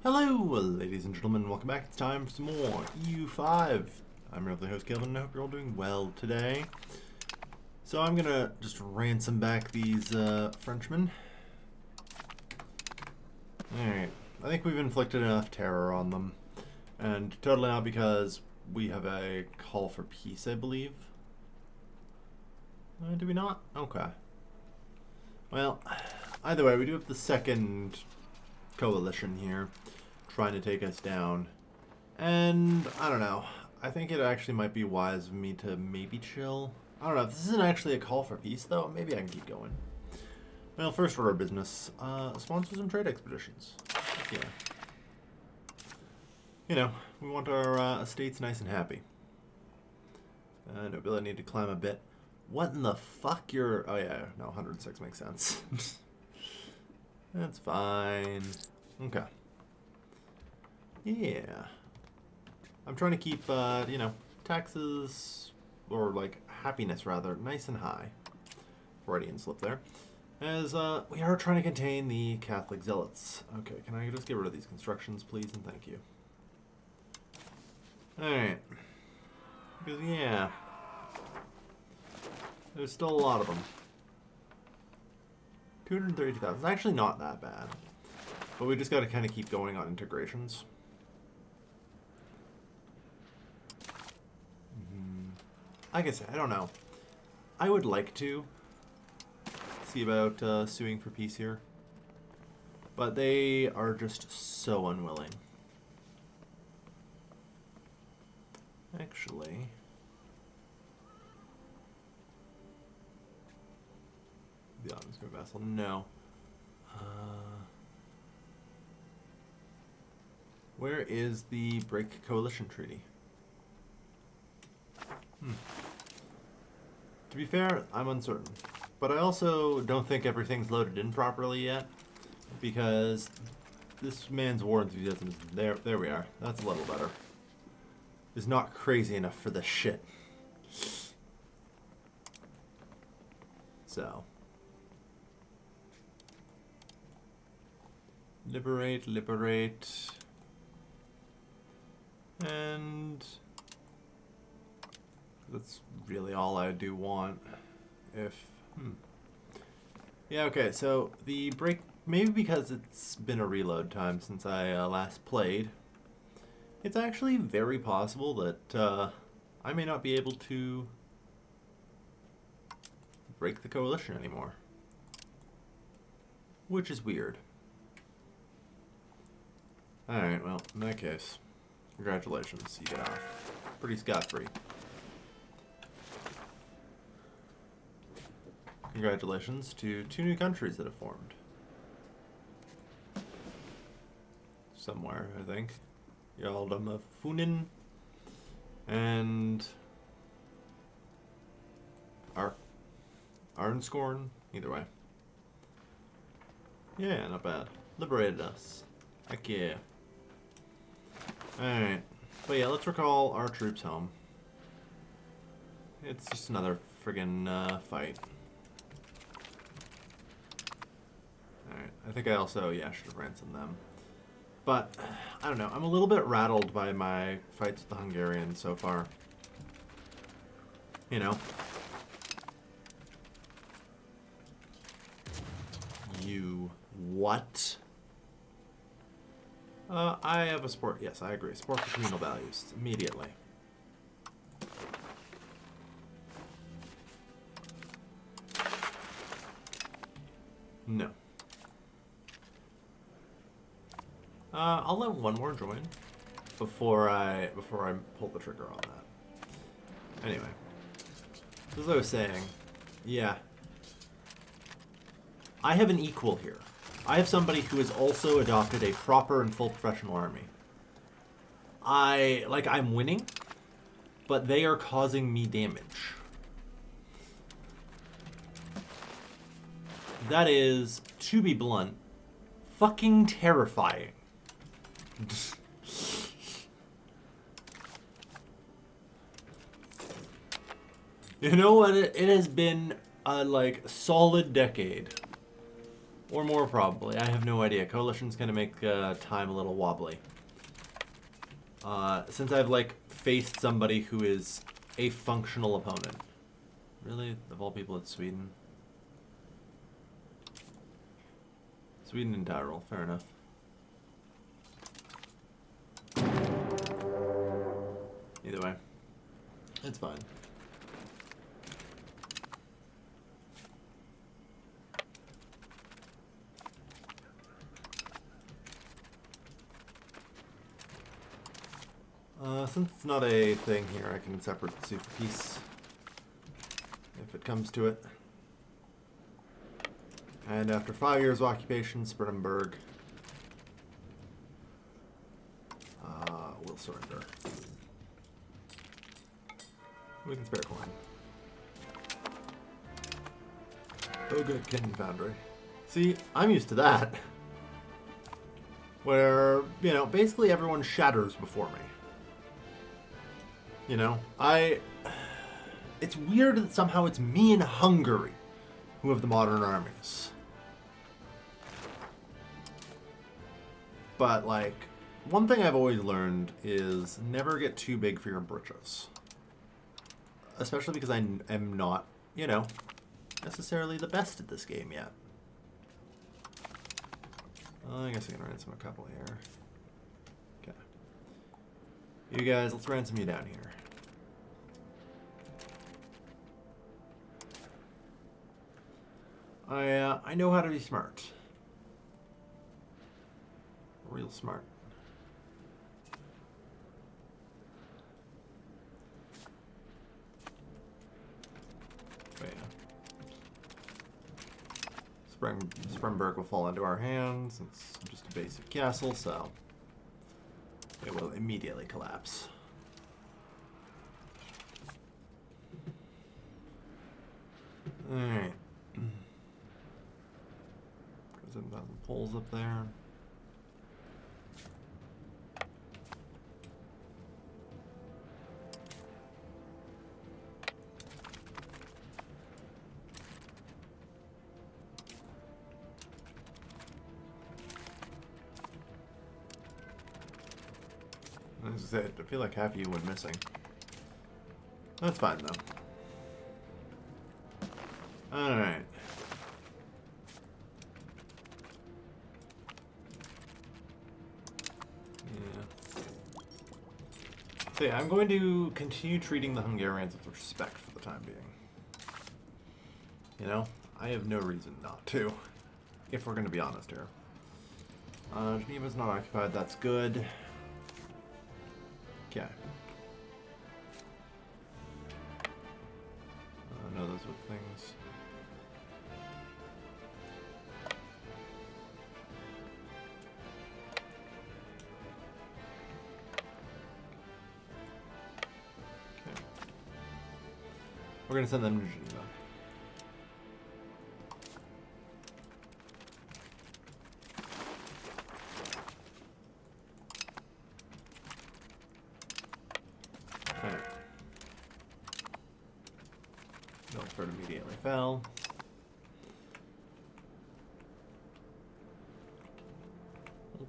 Hello, ladies and gentlemen, welcome back. It's time for some more EU5. I'm your lovely host, Calvin, and I hope you're all doing well today. So I'm gonna just ransom back these Frenchmen. Alright, I think we've inflicted enough terror on them. And totally not because we have a call for peace, I believe. Do we not? Okay. Well, either way, we do have the second coalition here trying to take us down. And I don't know. I think it actually might be wise of me to maybe chill. I don't know. If this isn't actually a call for peace, though, maybe I can keep going. Well, first order of business. Sponsor some trade expeditions. Yeah. You know, we want our estates nice and happy. Nobility need to climb a bit. What in the fuck? Oh yeah, no, 106 makes sense. That's fine. Okay. Yeah. I'm trying to keep, you know, taxes, or like happiness rather, nice and high. Freudian slip there. As we are trying to contain the Catholic zealots. Okay, can I just get rid of these constructions, please, and thank you. Alright. Because, yeah. There's still a lot of them. 232,000. It's actually not that bad. But we just got to kind of keep going on integrations. Like I said, I don't know. I would like to see about suing for peace here. But they are just so unwilling. Actually... the Ottoman vassal, no. Where is the break coalition treaty? To be fair, I'm uncertain. But I also don't think everything's loaded in properly yet, because this man's war enthusiasm is there we are. That's a little better. Is not crazy enough for this shit. So liberate, and that's really all I do want. Yeah, okay, so the break, maybe because it's been a reload time since I last played, it's actually very possible that I may not be able to break the coalition anymore, which is weird. Alright, well, in that case, congratulations, you get off. Pretty scot-free. Congratulations to 2 new countries that have formed. Somewhere, I think. Earldom of Funen and Arnscorn, either way. Yeah, not bad. Liberated us. Heck yeah. Alright. But yeah, let's recall our troops home. It's just another friggin' fight. Alright, I think I also, yeah, should have ransomed them. But, I don't know, I'm a little bit rattled by my fights with the Hungarians so far. You know? You what? I have a support. Yes, I agree. Support for communal values immediately. No. I'll let one more join before I pull the trigger on that. Anyway, as I was saying, yeah, I have an equal here. I have somebody who has also adopted a proper and full professional army. I'm winning, but they are causing me damage. That is, to be blunt, fucking terrifying. You know what? It has been a, solid decade Or more probably. I have no idea. Coalition's going to make time a little wobbly. Since I've, like, faced somebody who is a functional opponent. Really? Of all people, it's Sweden? Sweden and Tyrol. Fair enough. Either way. It's fine. Since it's not a thing here, I can separate the suit for peace. If it comes to it. And after 5 years of occupation, Spredenburg will surrender. We can spare coin. Oh good, Kin Foundry. See, I'm used to that. Where, you know, basically everyone shatters before me. You know, it's weird that somehow it's me in Hungary who have the modern armies. But, like, one thing I've always learned is never get too big for your britches. Especially because I am not, you know, necessarily the best at this game yet. I guess I can ransom a couple here. Okay. You guys, let's ransom you down here. I know how to be smart. Real smart. But yeah. Spremberg will fall into our hands. It's just a basic castle, so it will immediately collapse. Alright. 7,000 poles up there. As I said, I feel like half of you went missing. That's fine though. Alright. So yeah, I'm going to continue treating the Hungarians with respect for the time being. You know, I have no reason not to, if we're going to be honest here. Geneva's not occupied, that's good. Okay. No, those are things. We're going to send them to Geneva. Alright. Milford immediately fell.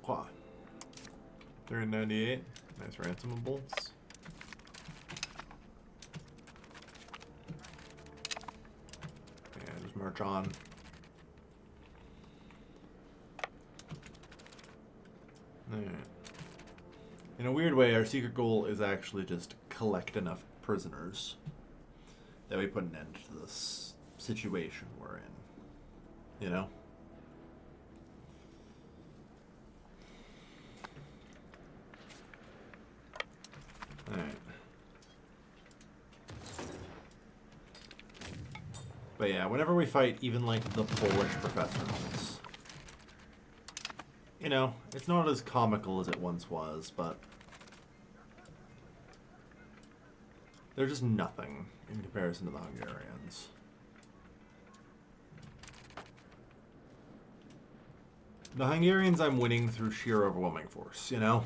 Okay. 398. Nice ransomables. March on. Alright. In a weird way, our secret goal is actually just collect enough prisoners that we put an end to this situation we're in. You know? Alright. But yeah, whenever we fight even like the Polish professors, you know, it's not as comical as it once was, but they're just nothing in comparison to the Hungarians. The Hungarians I'm winning through sheer overwhelming force, you know?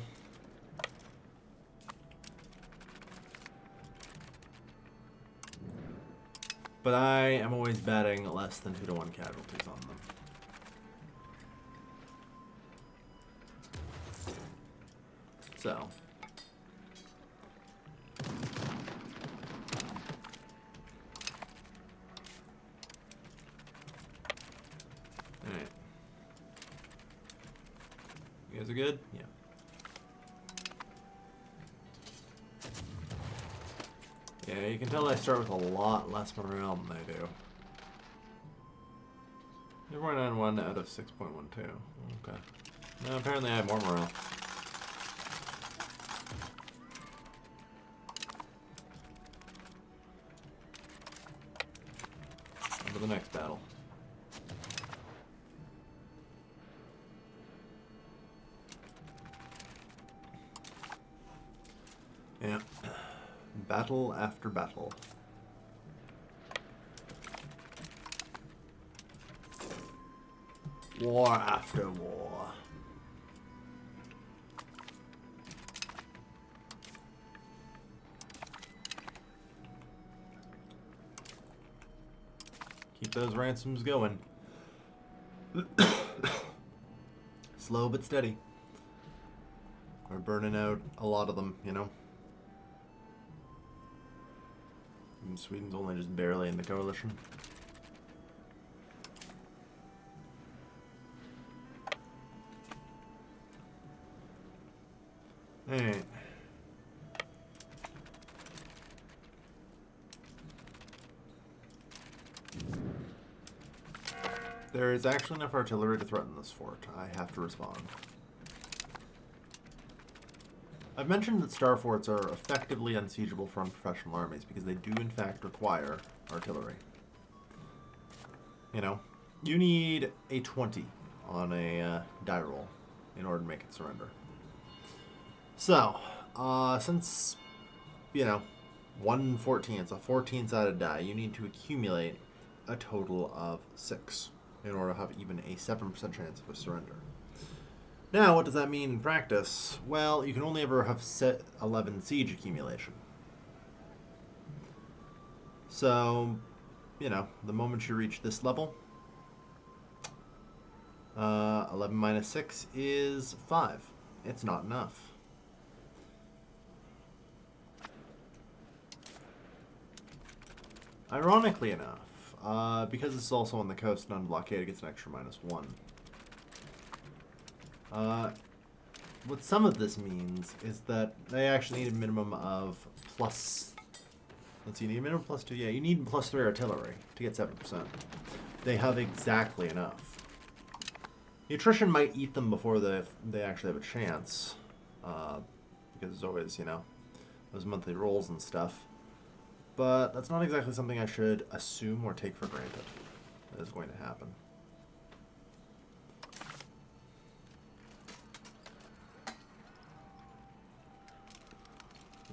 But I am always betting less than 2-to-1 casualties on them. So. Alright. You guys are good? Yeah. Yeah, you can tell I start with a lot less morale than I do. You're 191 out of 6.12. Okay. No, apparently I have more morale. On to the next battle. Yeah. Battle after battle. War after war. Keep those ransoms going. Slow but steady. We're burning out a lot of them, you know. And Sweden's only just barely in the coalition. Alright. There is actually enough artillery to threaten this fort. I have to respond. I've mentioned that star forts are effectively unsiegeable from professional armies because they do in fact require artillery. You know, you need a 20 on a die roll in order to make it surrender. So, since, you know, 1/14, a 14-sided die, you need to accumulate a total of 6 in order to have even a 7% chance of a surrender. Now, what does that mean in practice? Well, you can only ever have set 11 siege accumulation. So, you know, the moment you reach this level, 11 minus 6 is 5. It's not enough. Ironically enough, because it's also on the coast and unblockaded, it gets an extra -1. What some of this means is that they actually need a minimum of plus... Let's see, you need a minimum +2. Yeah, you need +3 artillery to get 7%. They have exactly enough. The attrition might eat them before they actually have a chance. Because there's always, you know, those monthly rolls and stuff. But that's not exactly something I should assume or take for granted that is going to happen.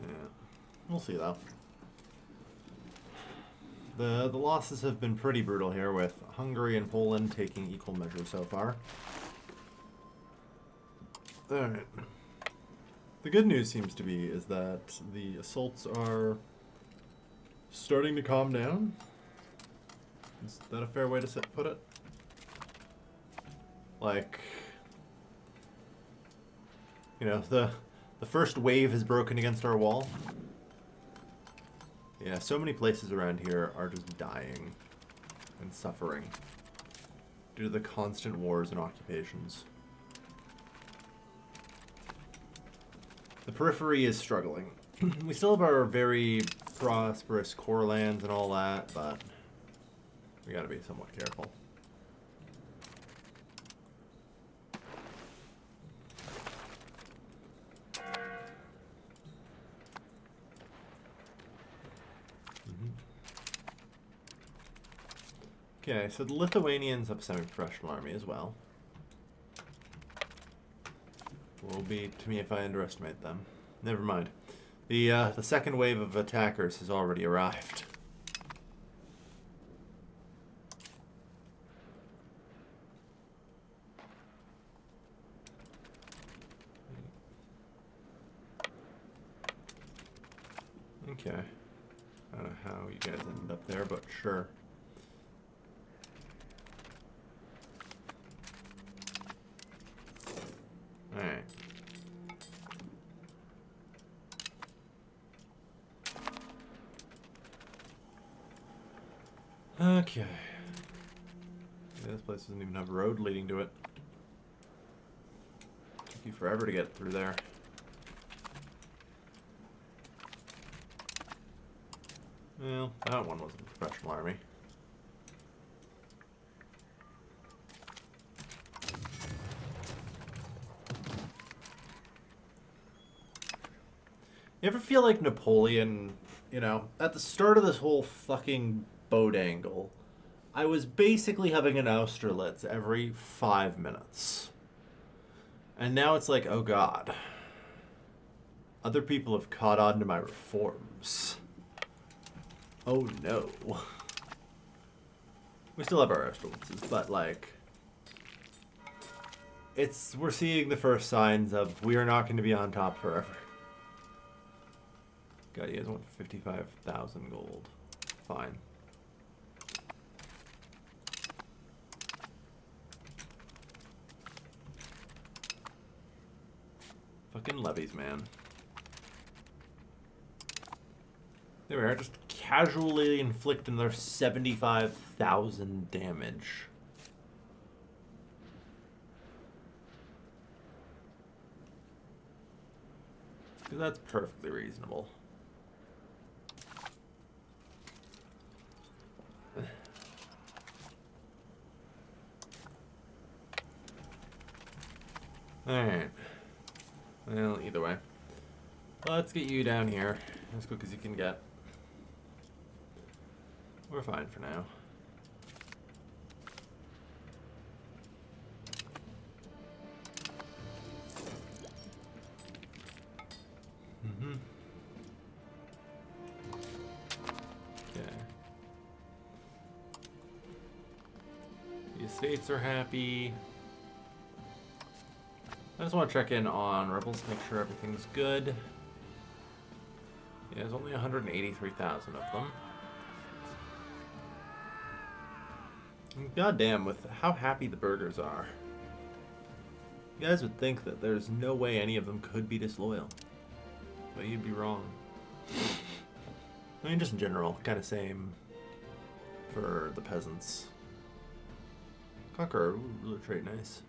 Yeah, we'll see though. The losses have been pretty brutal here, with Hungary and Poland taking equal measure so far. Alright. The good news seems to be is that the assaults are starting to calm down. Is that a fair way to put it? Like, you know, the first wave has broken against our wall. Yeah, so many places around here are just dying and suffering due to the constant wars and occupations. The periphery is struggling. We still have our very prosperous core lands and all that, but we gotta be somewhat careful. Okay, so the Lithuanians have a semi-professional army as well. Will be to me if I underestimate them. Never mind. The second wave of attackers has already arrived. Okay. I don't know how you guys ended up there, but sure. Alright. Okay. Yeah, this place doesn't even have a road leading to it. Took you forever to get through there. Well, that one wasn't a professional army. You ever feel like Napoleon, you know, at the start of this whole fucking boat angle, I was basically having an Austerlitz every 5 minutes. And now it's like, oh god. Other people have caught on to my reforms. Oh no. We still have our Austerlitzes, but like... we're seeing the first signs of we are not going to be on top forever. God, you guys want 55,000 gold. Fine. Fucking levies, man. There we are, just casually inflicting their 75,000 damage. That's perfectly reasonable. Alright. Well, either way. Let's get you down here as quick as you can get. We're fine for now. Mm-hmm. Okay. The estates are happy. I just want to check in on rebels, make sure everything's good. Yeah, there's only 183,000 of them. And goddamn, with how happy the burgers are. You guys would think that there's no way any of them could be disloyal. But you'd be wrong. I mean, just in general, kind of same for the peasants. Conqueror, ooh, really trait, nice.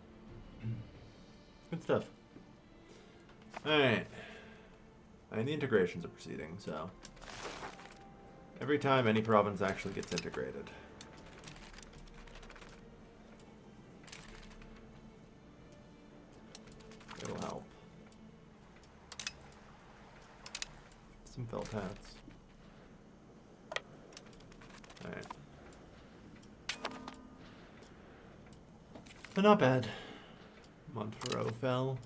Good stuff. Alright. And the integrations are proceeding, so... every time any province actually gets integrated. It'll help. Some felt hats. Alright. But not bad. Montereau fell.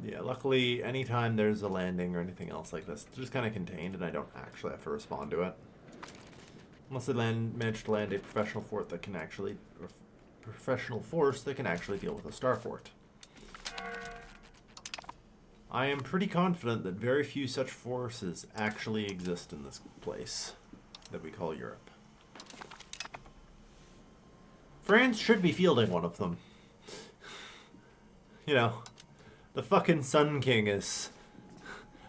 Yeah, luckily, anytime there's a landing or anything else like this, it's just kind of contained, and I don't actually have to respond to it. Unless they manage to land a professional fort that can actually, or professional force that can actually deal with a star fort. I am pretty confident that very few such forces actually exist in this place that we call Europe. France should be fielding one of them. You know, the fucking Sun King is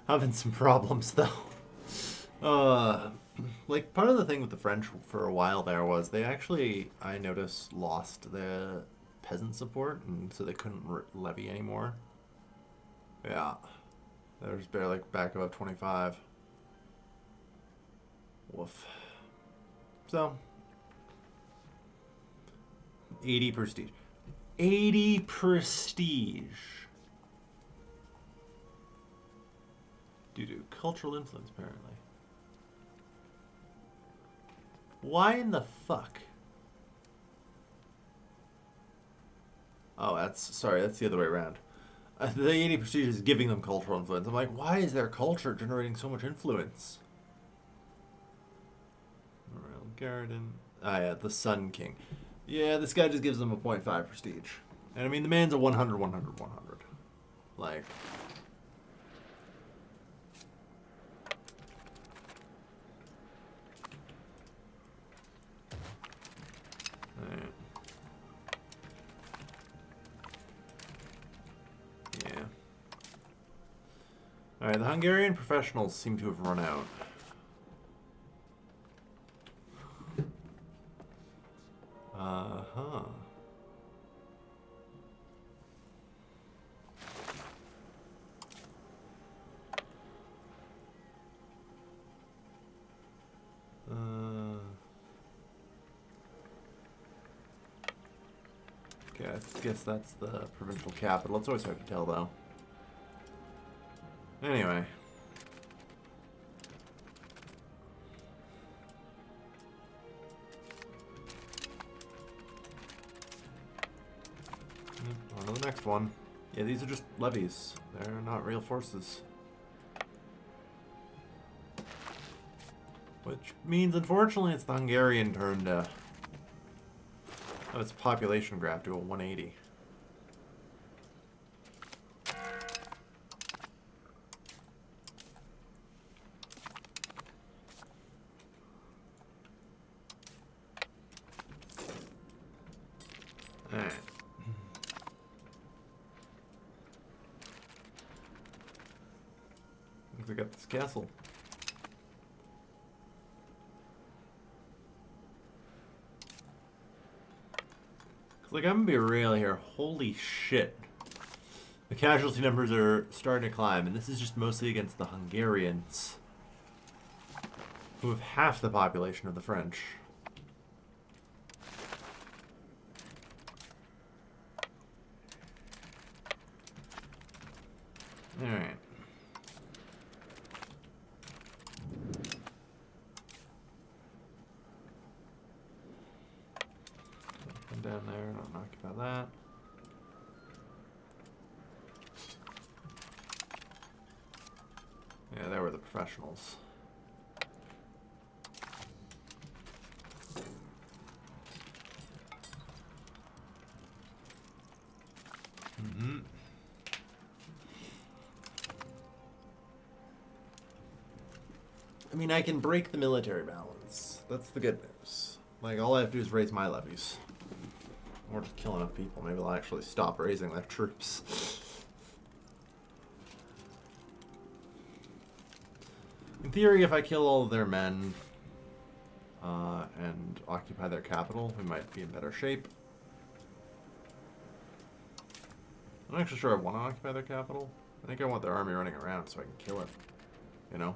having some problems, though. Like, part of the thing with the French for a while there was they actually, I noticed, lost the peasant support, and so they couldn't levy anymore. Yeah. There's barely back above 25. Woof. So... 80 prestige. 80 prestige. Due to cultural influence, apparently. Why in the fuck? Oh, that's the other way around. The 80 prestige is giving them cultural influence. I'm like, why is their culture generating so much influence? Royal Garden. Ah, yeah, the Sun King. Yeah, this guy just gives them a 0.5 prestige. And I mean, the man's a 100, 100, 100. Like... Alright. Yeah. Alright, the Hungarian professionals seem to have run out. Okay, I guess that's the provincial capital. It's always hard to tell, though. Anyway. On to the next one. Yeah, these are just levies. They're not real forces. Which means, unfortunately, it's the Hungarian turn to... Oh, its population graph to a 180. Alright. Looks like we got this castle. Like, I'm gonna be real here. Holy shit. The casualty numbers are starting to climb, and this is just mostly against the Hungarians, who have half the population of the French. Alright. Down there, don't occupy that. Yeah, there were the professionals. I mean, I can break the military balance. That's the good news. Like, all I have to do is raise my levies. Or just kill enough people. Maybe they'll actually stop raising their troops. In theory, if I kill all of their men and occupy their capital, we might be in better shape. I'm not actually sure I want to occupy their capital. I think I want their army running around so I can kill it. You know?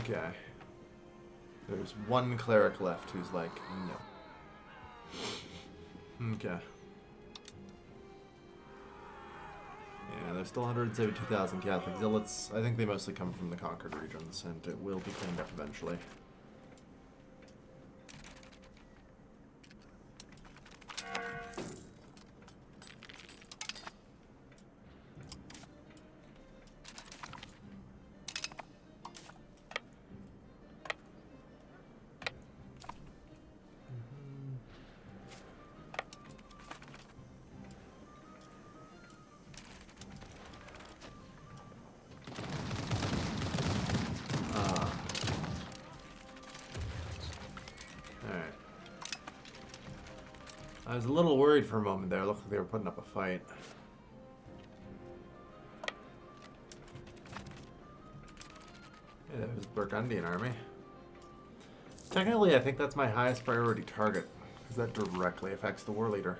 Okay. There's one cleric left who's like, no. Okay. Yeah, there's still 172,000 Catholic zealots. I think they mostly come from the conquered regions, and it will be cleaned up eventually. I was a little worried for a moment there. It looked like they were putting up a fight. Yeah, that was the Burgundian army. Technically, I think that's my highest priority target, because that directly affects the war leader.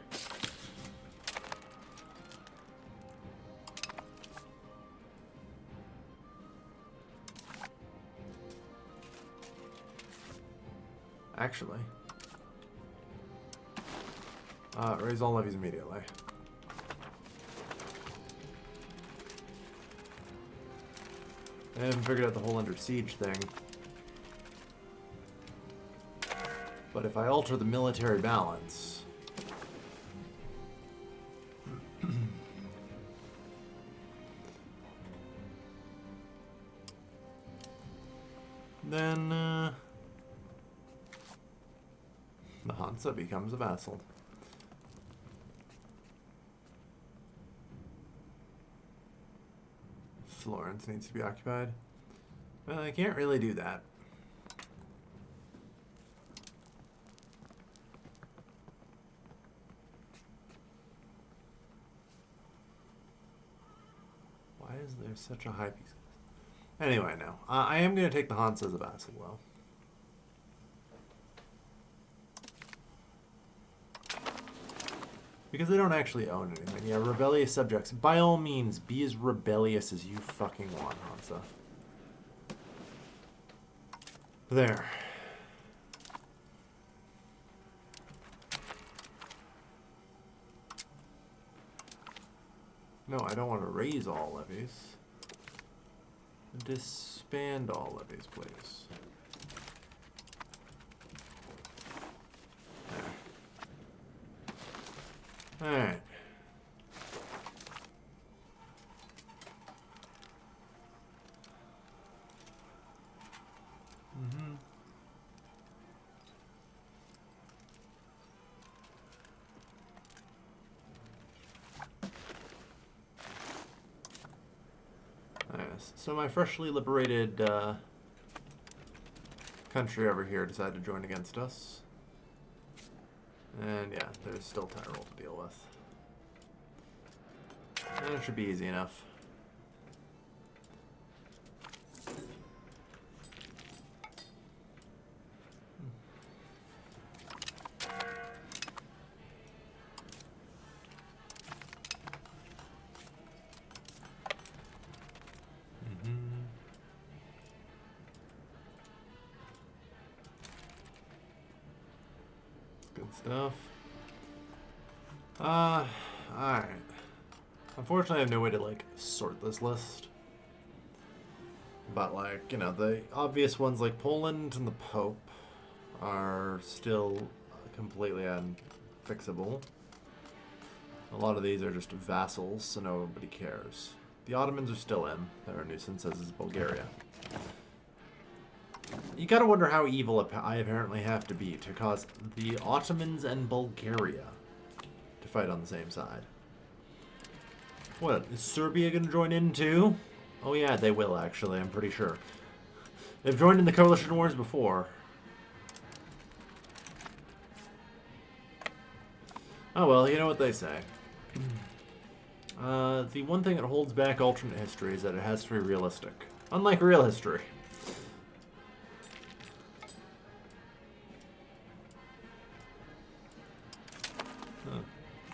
Actually. Raise all levies immediately. I haven't figured out the whole under siege thing. But if I alter the military balance... then, the Hansa becomes a vassal. Florence needs to be occupied. Well, I can't really do that. Why is there such a high piece? Anyway, no. I am going to take the Hansa as a vassal, though. Because they don't actually own anything. Yeah, rebellious subjects. By all means, be as rebellious as you fucking want, Hansa. There. No, I don't want to raise all levies. Disband all levies, please. There. Alright. So my freshly liberated country over here decided to join against us. And yeah, there's still Tyrol to deal with. And it should be easy enough. Stuff. Alright. Unfortunately, I have no way to, like, sort this list. But, like, you know, the obvious ones like Poland and the Pope are still completely unfixable. A lot of these are just vassals, so nobody cares. The Ottomans are still in. They're a nuisance, as is Bulgaria. You gotta wonder how evil I apparently have to be to cause the Ottomans and Bulgaria to fight on the same side. What, is Serbia gonna join in too? Oh yeah, they will actually, I'm pretty sure. They've joined in the coalition wars before. Oh well, you know what they say. The one thing that holds back alternate history is that it has to be realistic. Unlike real history.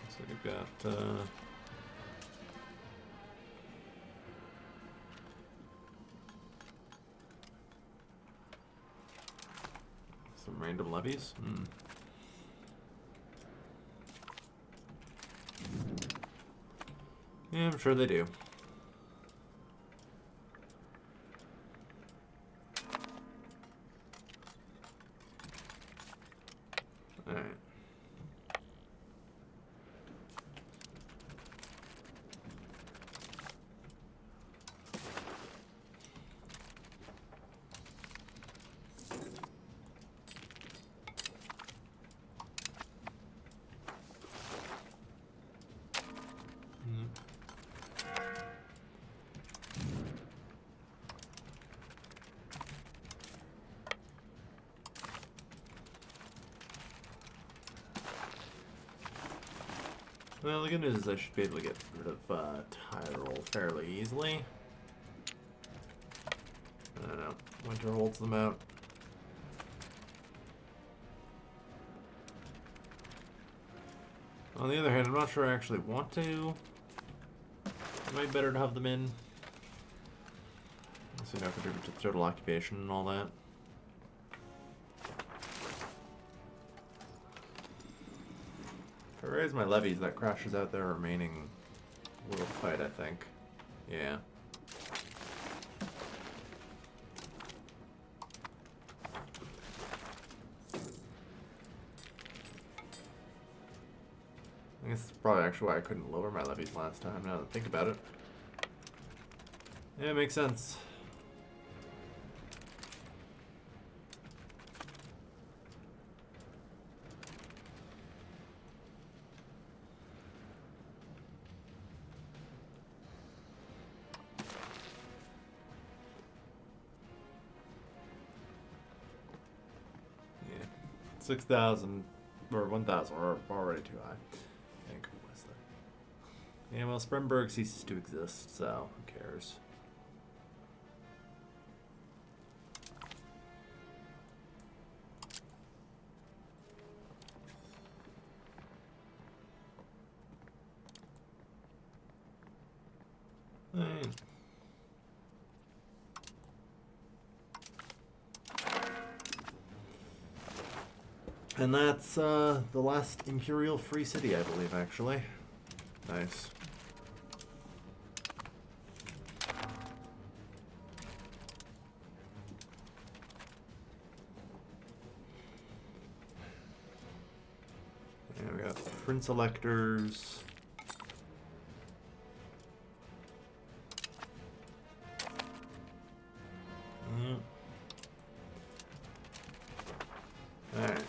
So we've got some random levies. Yeah, I'm sure they do. Alright. Well, the good news is I should be able to get rid of Tyrol fairly easily. I don't know. Winter holds them out. On the other hand, I'm not sure I actually want to. It might be better to have them in. So you know, contribute to total occupation and all that. If I raise my levies, that crashes out their remaining world fight, I think. Yeah. I guess that's probably actually why I couldn't lower my levies last time, now that I think about it. Yeah, it makes sense. Yeah. 6,000 or 1,000 are already too high. Yeah, well, Spremberg ceases to exist, so who cares? And that's the last Imperial Free City, I believe, actually. Nice. And we got Prince Electors. Alright.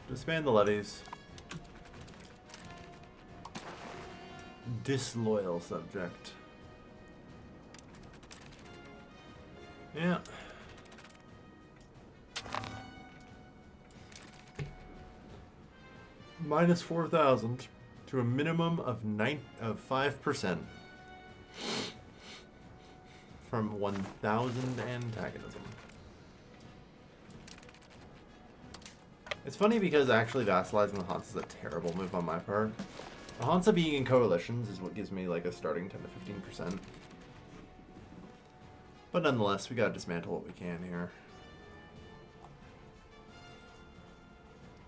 Disband the levies. Disloyal subject. Yeah. Minus 4,000 to a minimum of 5% from 1,000 antagonism. It's funny because actually vassalizing the Hansa is a terrible move on my part. The Hansa being in coalitions is what gives me like a starting 10 to 15%. But nonetheless, we gotta dismantle what we can here.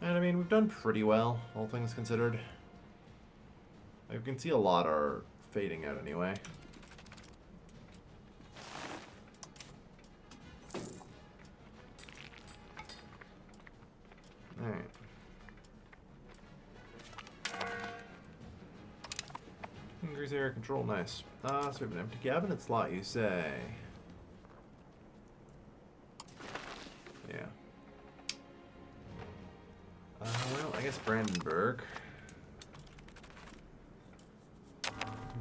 And I mean, we've done pretty well, all things considered. I can see a lot are fading out anyway. Alright. Increase area control, nice. So we have an empty cabinet slot, you say? Yeah. Well, I guess Brandenburg.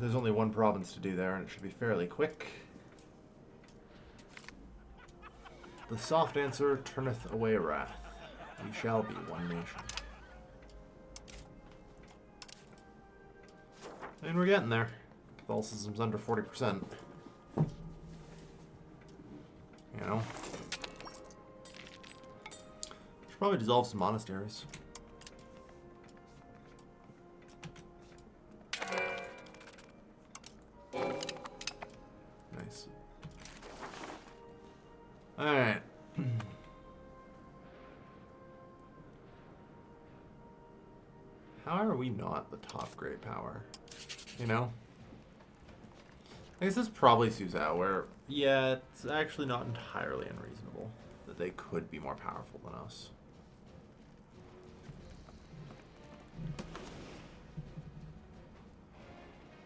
There's only one province to do there, and it should be fairly quick. The soft answer turneth away wrath. We shall be one nation. And we're getting there. Catholicism's under 40%. You know? Should probably dissolve some monasteries. Nice. Alright. How are we not the top grade power? You know? I guess this probably sues out where, yeah, it's actually not entirely unreasonable that they could be more powerful than us.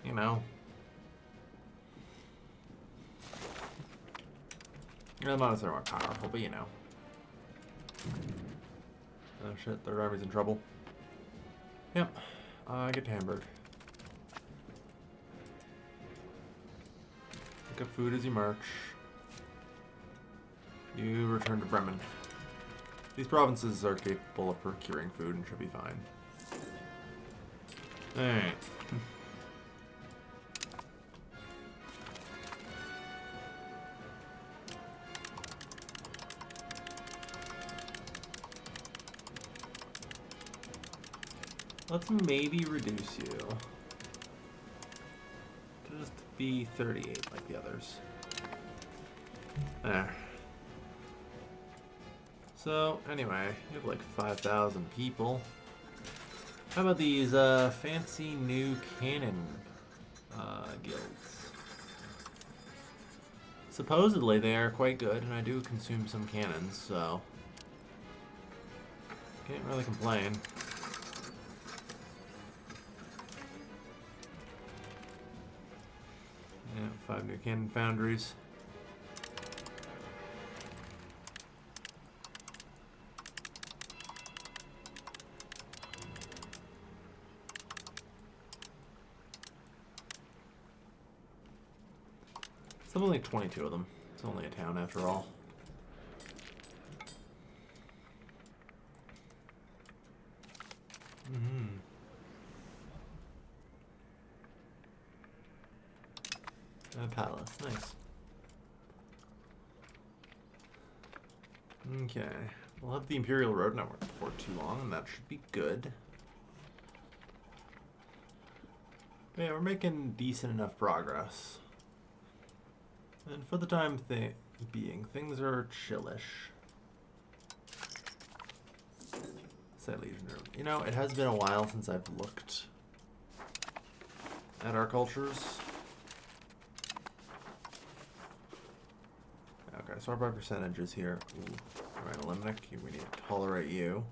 You know? They're not necessarily more powerful, but you know. Oh shit, their army's in trouble. Yep, get to Hamburg. Pick up food as you march. You return to Bremen. These provinces are capable of procuring food and should be fine. Alright. Let's maybe reduce you to just be 38 like the others. There. So, anyway, you have like 5,000 people. How about these fancy new cannon guilds? Supposedly they are quite good, and I do consume some cannons, so can't really complain. Yeah, 5 new cannon foundries. There's only 22 of them. It's only a town after all. A palace, nice. Okay, we'll have the Imperial Road Network before too long, and that should be good. But yeah, we're making decent enough progress. And for the time being, things are chillish. Silesian. You know, it has been a while since I've looked at our cultures. Okay, so our percentages here. Alright, Lemnic, we need to tolerate you.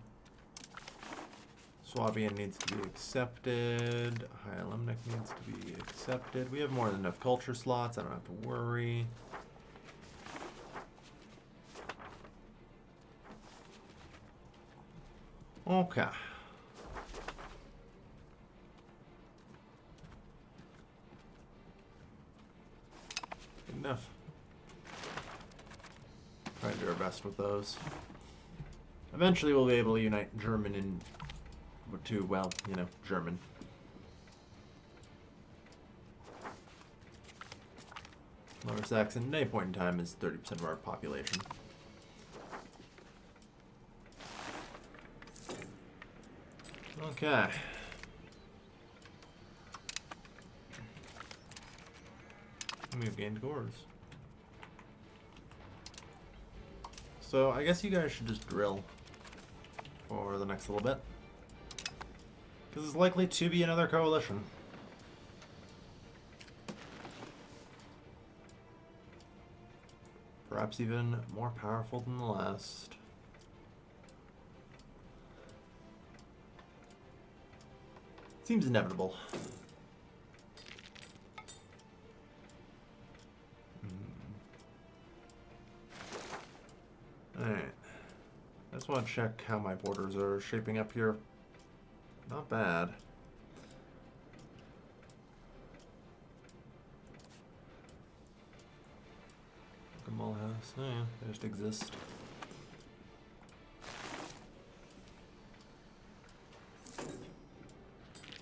Swabian needs to be accepted. High Lemnic needs to be accepted. We have more than enough culture slots. I don't have to worry. Okay. Good enough. Try to do our best with those. Eventually we'll be able to unite German and to, well, you know, German. Lower Saxon, at any point in time, is 30% of our population. Okay. We've gained cores. So I guess you guys should just drill for the next little bit. Because it's likely to be another coalition. Perhaps even more powerful than the last. Seems inevitable. Alright. I just want to check how my borders are shaping up here. Not bad. Gamal House. Oh yeah, they just exist.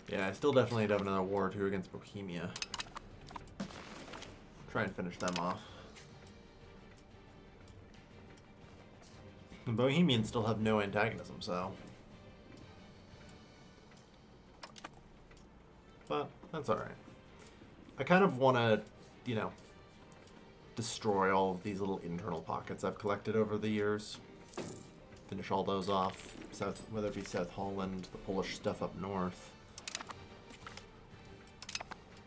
Yeah, I still definitely have another war or two against Bohemia. Try and finish them off. The Bohemians still have no antagonism, so... But that's alright. I kind of want to, you know, destroy all of these little internal pockets I've collected over the years. Finish all those off. Whether it be South Holland, the Polish stuff up north.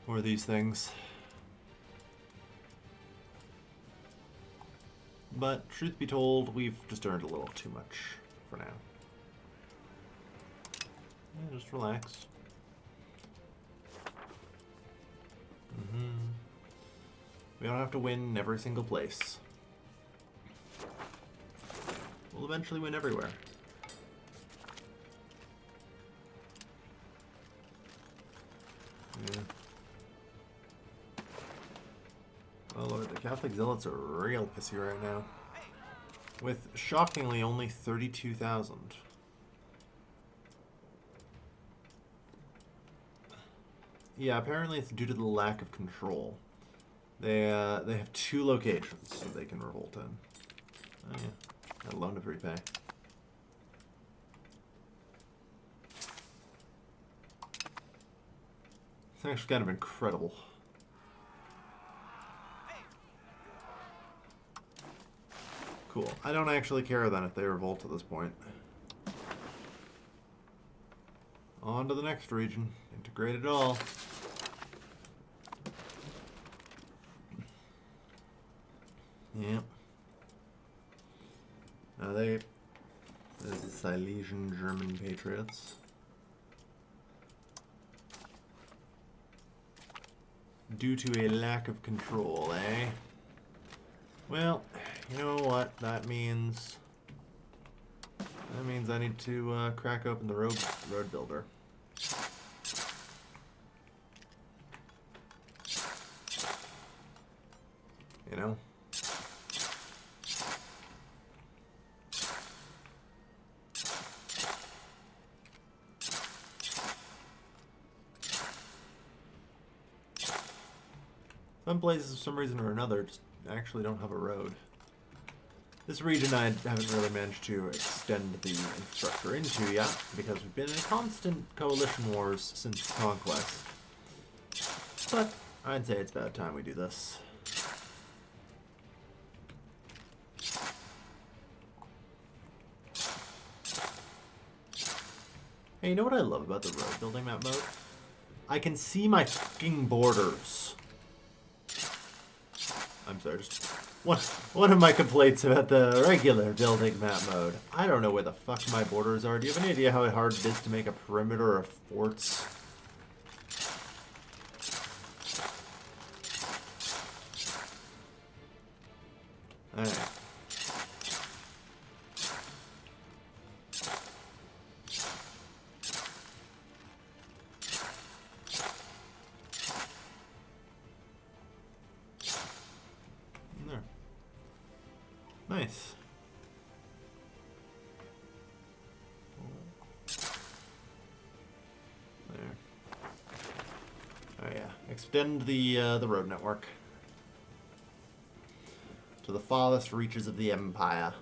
Or these things. But, truth be told, we've just earned a little too much for now. Yeah, just relax. We don't have to win every single place. We'll eventually win everywhere. Yeah. Oh Lord, the Catholic Zealots are real pissy right now. With, shockingly, only 32,000. Yeah, apparently it's due to the lack of control. They have 2 locations that they can revolt in. Oh yeah, got a loan to repay. It's actually kind of incredible. Cool. I don't actually care then if they revolt at this point. On to the next region. Integrate it all. Yep. Now there's the Silesian German patriots. Due to a lack of control, eh? Well, you know what that means? That means I need to crack open the road builder. You know? Some places, for some reason or another, just actually don't have a road. This region I haven't really managed to extend the infrastructure into yet, because we've been in constant coalition wars since conquest. But I'd say it's about time we do this. Hey, you know what I love about the road building map mode? I can see my fucking borders. I'm sorry, just one of my complaints about the regular building map mode. I don't know where the fuck my borders are. Do you have any idea how hard it is to make a perimeter of forts? Alright. There. Nice. There. Oh yeah. Extend the road network to the farthest reaches of the Empire.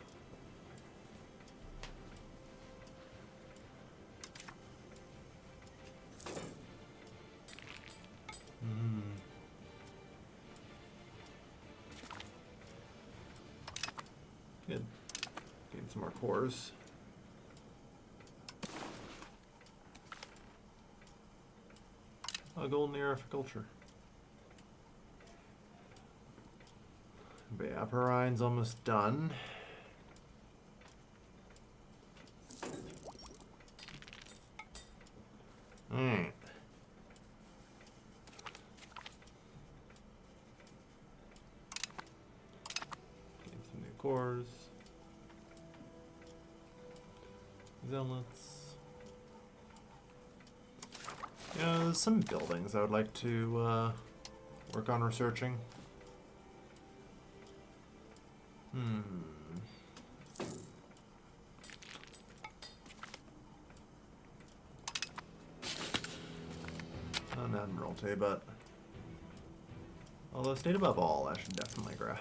Good. Gain some more cores. A golden era for culture. But yeah, Perine's almost done. Alright. Gain some new cores. Zealots. You know, there's some buildings I would like to work on researching. Not an Admiralty, but although State Above All, I should definitely grab.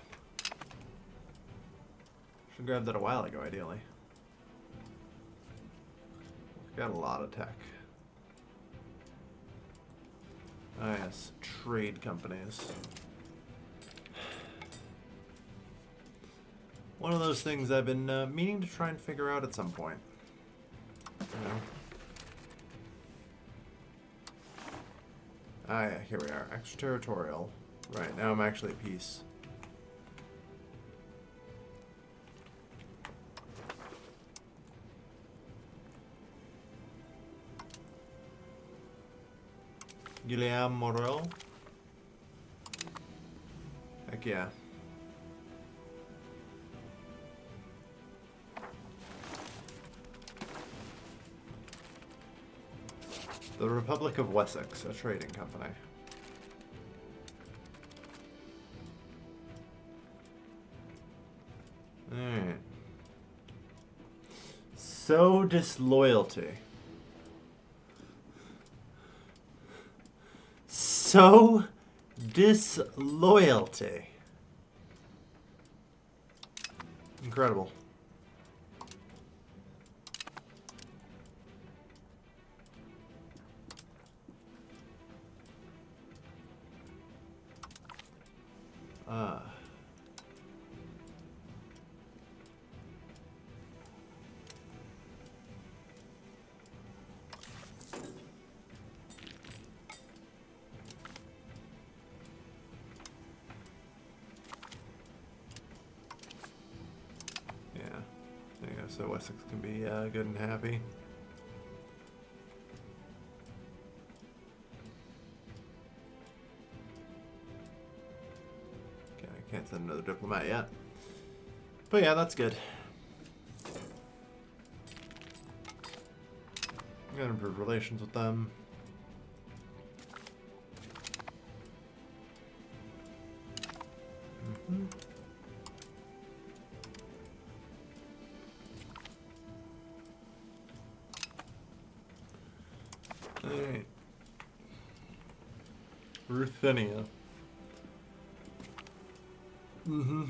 Should grab that a while ago, ideally. Got a lot of tech. Ah yes, trade companies. One of those things I've been meaning to try and figure out at some point. You know? Ah yeah, here we are. Extraterritorial. Right, now I'm actually at peace. Guillaume Morel. Heck yeah. The Republic of Wessex, a trading company. Alright. So disloyalty. So disloyalty. Incredible. So Wessex can be good and happy. Okay, I can't send another diplomat yet. But yeah, that's good. I'm gonna improve relations with them. Alright. Ruthenia. The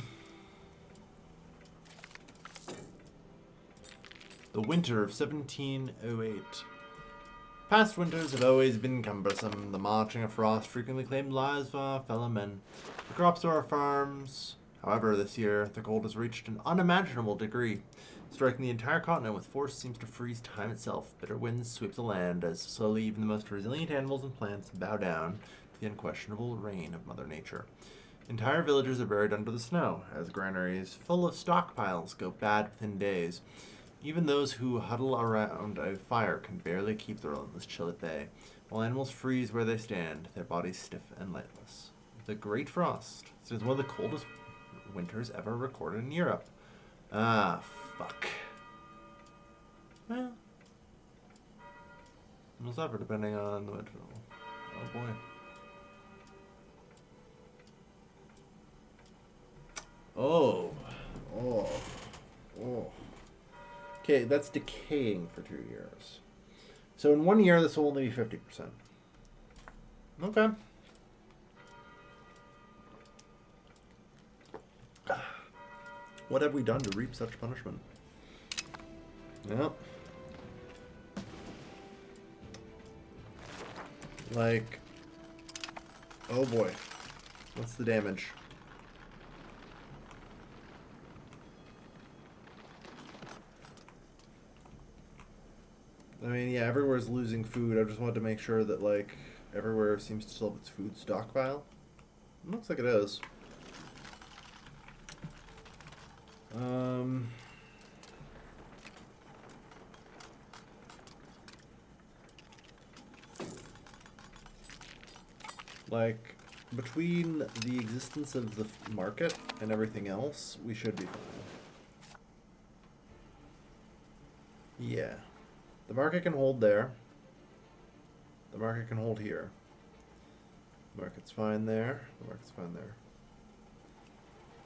winter of 1708. Past winters have always been cumbersome. The marching of frost frequently claimed lives of our fellow men. The crops of our farms However, this year, the cold has reached an unimaginable degree. Striking the entire continent with force seems to freeze time itself. Bitter winds sweep the land as slowly even the most resilient animals and plants bow down to the unquestionable reign of Mother Nature. Entire villages are buried under the snow, as granaries full of stockpiles go bad within days. Even those who huddle around a fire can barely keep the relentless chill at bay, while animals freeze where they stand, their bodies stiff and lightless. The Great Frost is one of the coldest winters ever recorded in Europe. Ah, fuck. Well, it'll suffer depending on the winter. Oh boy. Oh. Okay, that's decaying for 2 years. So in 1 year, this will only be 50%. Okay. What have we done to reap such punishment? Yep. Like, oh boy. What's the damage? I mean, yeah, everywhere's losing food. I just wanted to make sure that, like, everywhere seems to still have its food stockpile. It looks like it is. Like, between the existence of the market and everything else, we should be fine. Yeah. The market can hold there. The market can hold here. The market's fine there. The market's fine there.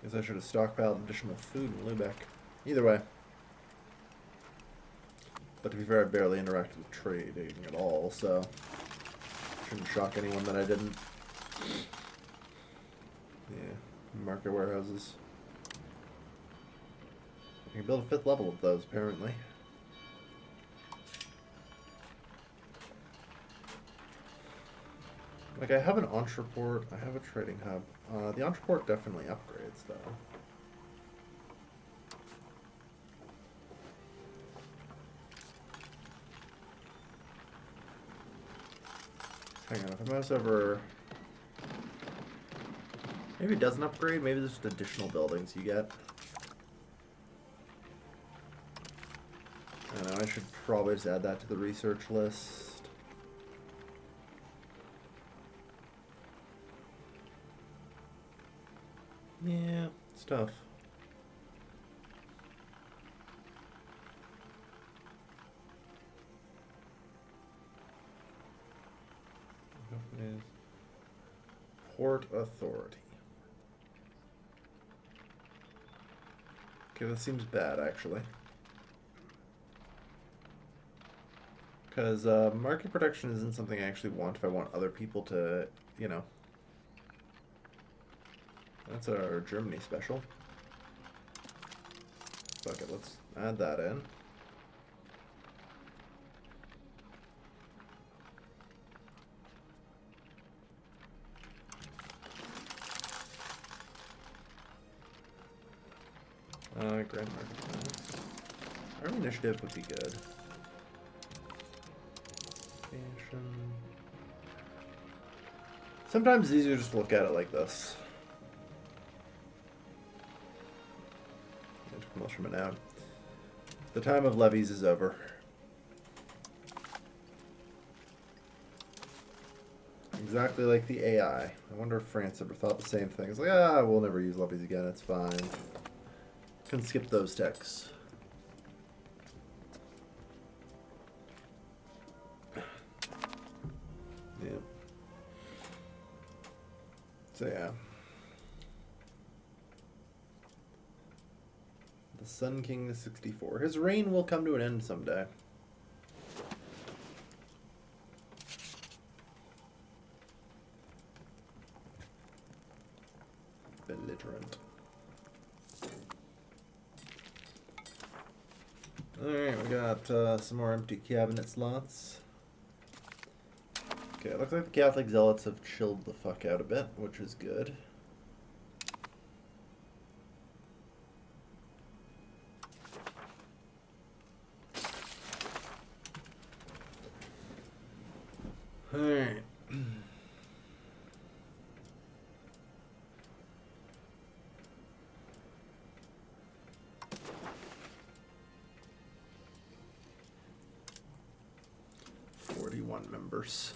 Guess I should have stockpiled additional food in Lubeck. Either way. But to be fair, I barely interacted with trading at all, so shouldn't shock anyone that I didn't. Yeah, market warehouses. I can build a 5th level of those, apparently. Like, I have an entreport, I have a trading hub. The entreport definitely upgrades, though. Hang on, if I mouse over... Maybe it doesn't upgrade, maybe there's just additional buildings you get. I don't know, I should probably just add that to the research list. Yeah, it's tough. Port Authority. Okay, that seems bad, actually. Because market protection isn't something I actually want if I want other people to, you know... That's our Germany special. Fuck it, let's add that in. Grand Market. Our initiative would be good. Expansion. Sometimes it's easier just to look at it like this. Militiamen out. The time of levies is over. Exactly like the AI. I wonder if France ever thought the same thing. It's like, we'll never use levies again, it's fine. Can skip those texts. Yeah. So yeah. The Sun King 64. His reign will come to an end someday. Belligerent. Alright, we got some more empty cabinet slots. Okay, it looks like the Catholic Zealots have chilled the fuck out a bit, which is good. 31 members.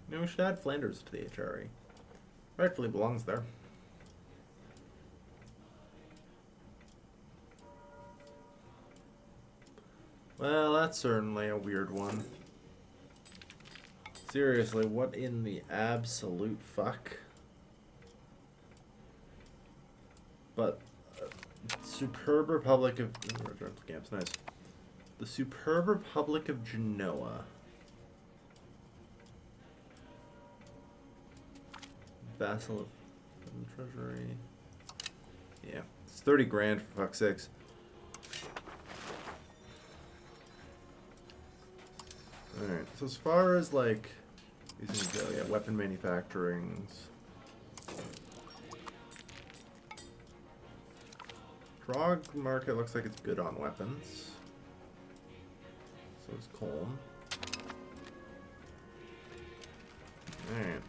You know, we should add Flanders to the HRE. Rightfully belongs there. Well, that's certainly a weird one. Seriously, what in the absolute fuck? But Superb Republic of camps, nice. The Superb Republic of Genoa. Vassal of the Treasury. Yeah, it's 30 grand for fuck's sakes. Alright, so as far as like these things go, yeah, weapon manufacturings. Prague market looks like it's good on weapons. So is Colm. Alright.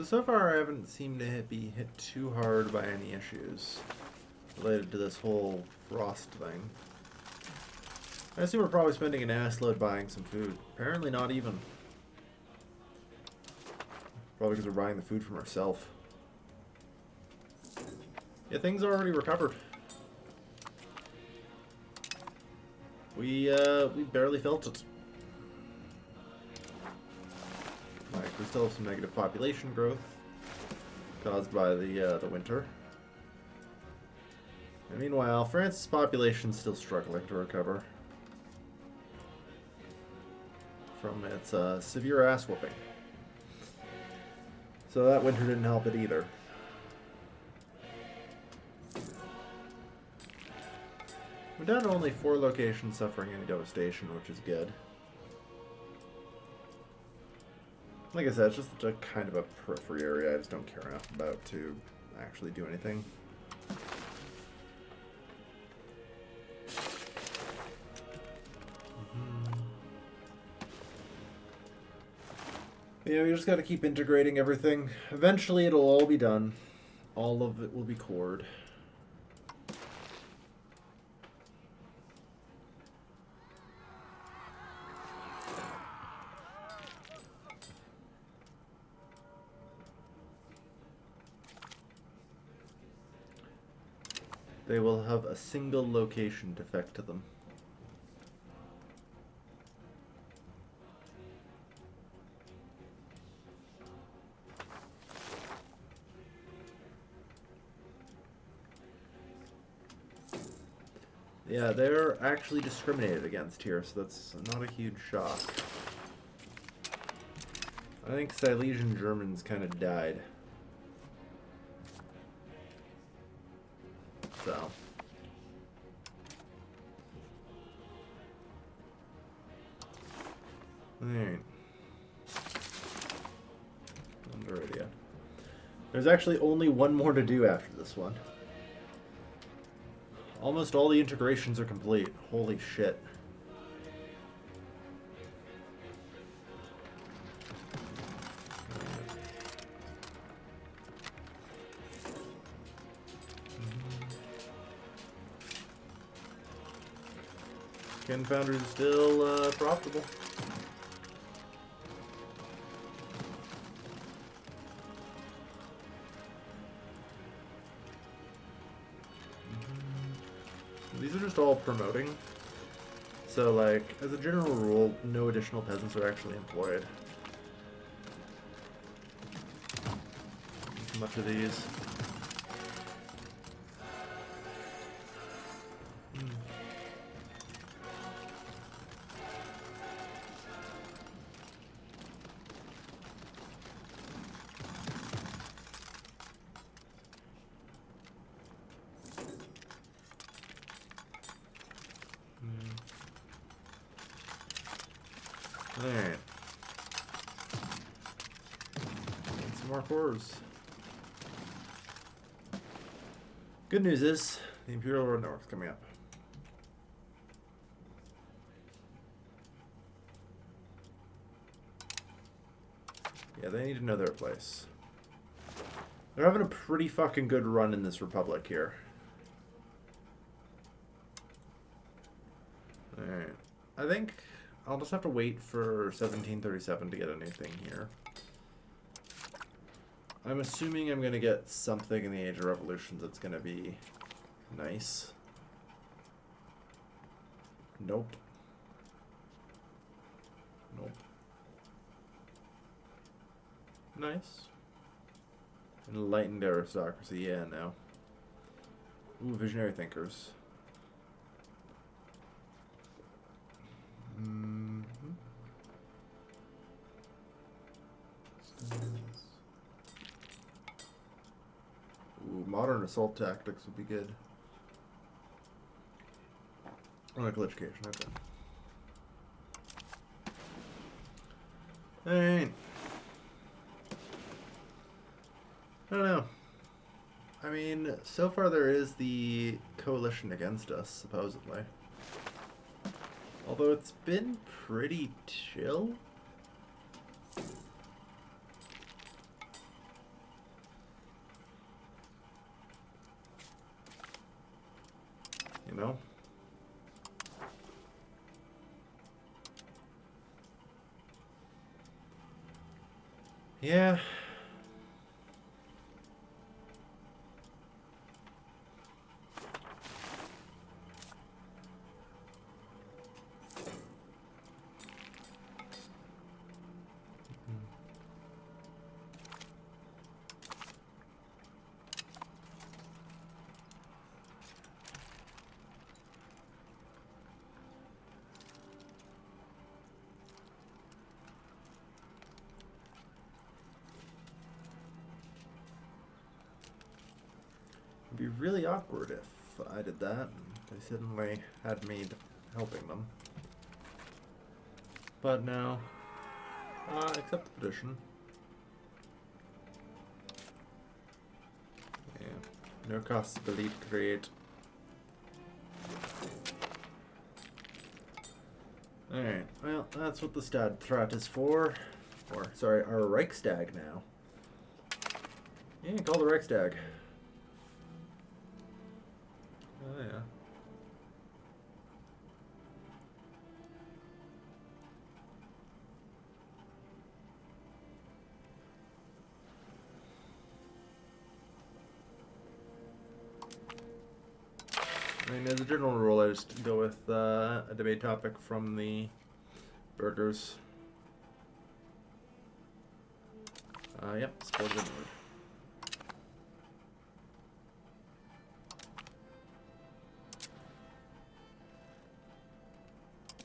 So far I haven't seemed to be hit too hard by any issues related to this whole frost thing. I assume we're probably spending an ass load buying some food. Apparently not even. Probably because we're buying the food from ourselves. Yeah, things are already recovered. We barely felt it. We still have some negative population growth caused by the winter. And meanwhile, France's population is still struggling to recover from its severe ass whooping. So that winter didn't help it either. We're down to only 4 locations suffering any devastation, which is good. Like I said, it's just a kind of a periphery area I just don't care enough about to actually do anything. Yeah, we just gotta keep integrating everything. Eventually it'll all be done. All of it will be cored. They will have a single location defect to them. Yeah, they're actually discriminated against here, so that's not a huge shock. I think Silesian Germans kind of died. So. Alright. Alrighty. There's actually only one more to do after this one. Almost all the integrations are complete. Holy shit. Ken Founders is still profitable. These are just all promoting. So, like, as a general rule, no additional peasants are actually employed. Much of these. Alright. Some more cores. Good news is, the Imperial Road Network's coming up. Yeah, they need to know their place. They're having a pretty fucking good run in this Republic here. Alright. I think I'll just have to wait for 1737 to get anything here. I'm assuming I'm going to get something in the Age of Revolutions that's going to be nice. Nope. Nope. Nice. Enlightened aristocracy, yeah, no. Ooh, visionary thinkers. Mm-hmm. Ooh, modern assault tactics would be good. Medical education, okay. Alright. I don't know. I mean, so far there is the coalition against us, supposedly. Although it's been pretty chill. You know? Yeah. It'd be really awkward if I did that and they suddenly had me helping them. But no. Accept the petition. Yeah. No costs believe create. Alright, well, that's what the Stadtrat is for. Or, sorry, our Reichstag now. Yeah, call the Reichstag. Oh, yeah. I mean, as a general rule, I just go with a debate topic from the burgers. Yep, sport inward.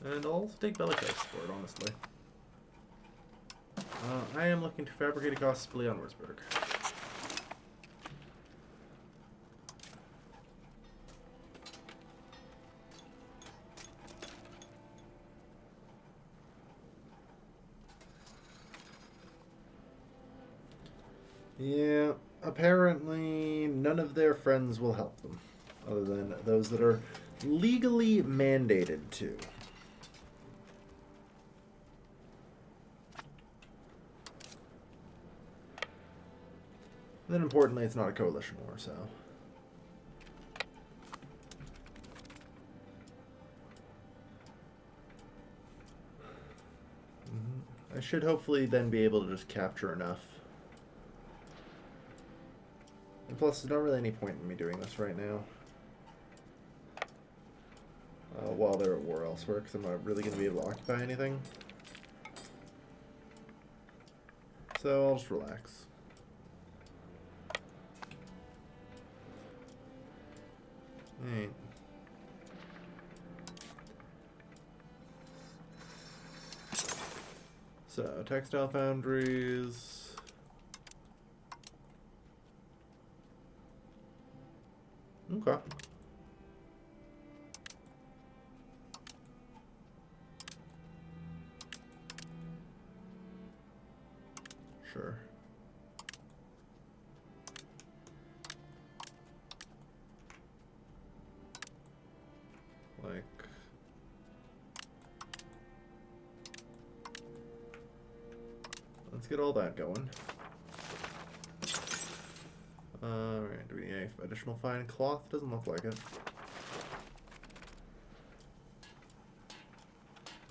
And I'll also take Bellicose for it, honestly. I am looking to fabricate a cosplay on Wurzburg. Yeah, apparently none of their friends will help them, other than those that are legally mandated to. Then importantly, it's not a coalition war, so. I should hopefully then be able to just capture enough. And plus, there's not really any point in me doing this right now. While they're at war elsewhere, because I'm not really going to be able to occupy anything. So I'll just relax. Alright. So, textile foundries. Okay. let's get all that going. Alright, do we need any additional fine cloth? Doesn't look like it.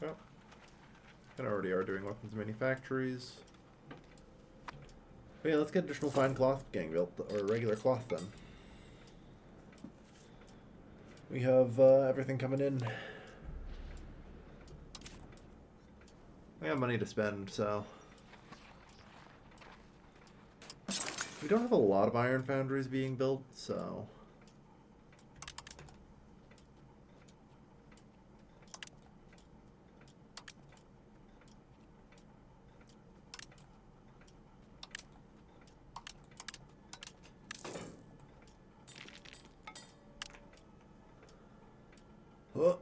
Well, kind of already are doing weapons manufactories. But yeah, let's get additional fine cloth getting built, or regular cloth then. We have everything coming in. We have money to spend, so... We don't have a lot of iron foundries being built, so... Oh,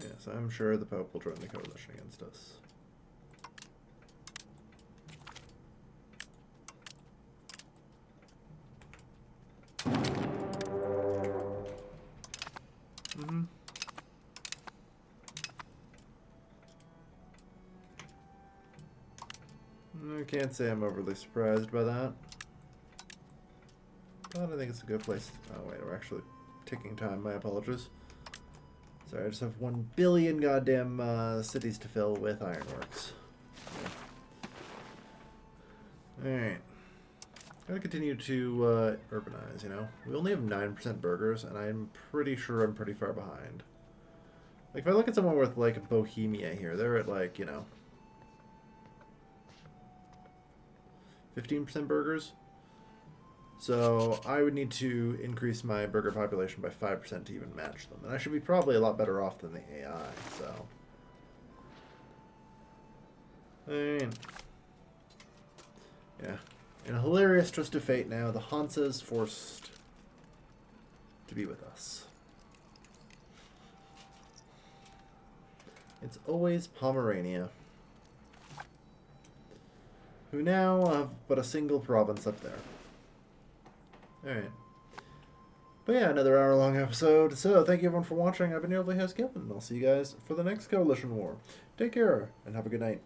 yes, I'm sure the Pope will join the coalition against us. I can't say I'm overly surprised by that. But I think it's a good place. Oh wait, we're actually taking time. My apologies. Sorry, I just have 1 billion goddamn cities to fill with ironworks. Alright. Gotta continue to urbanize, you know? We only have 9% burgers, and I'm pretty sure I'm pretty far behind. Like, if I look at someone with, like, Bohemia here, they're at, like, you know... 15% burgers. So I would need to increase my burger population by 5% to even match them. And I should be probably a lot better off than the AI, so... I mean... Yeah. In a hilarious twist of fate now, the Hansa is forced to be with us. It's always Pomerania, who now have but a single province up there. Alright. But yeah, another hour-long episode. So, thank you everyone for watching. I've been your lovely host, Gilpin, and I'll see you guys for the next Coalition War. Take care, and have a good night.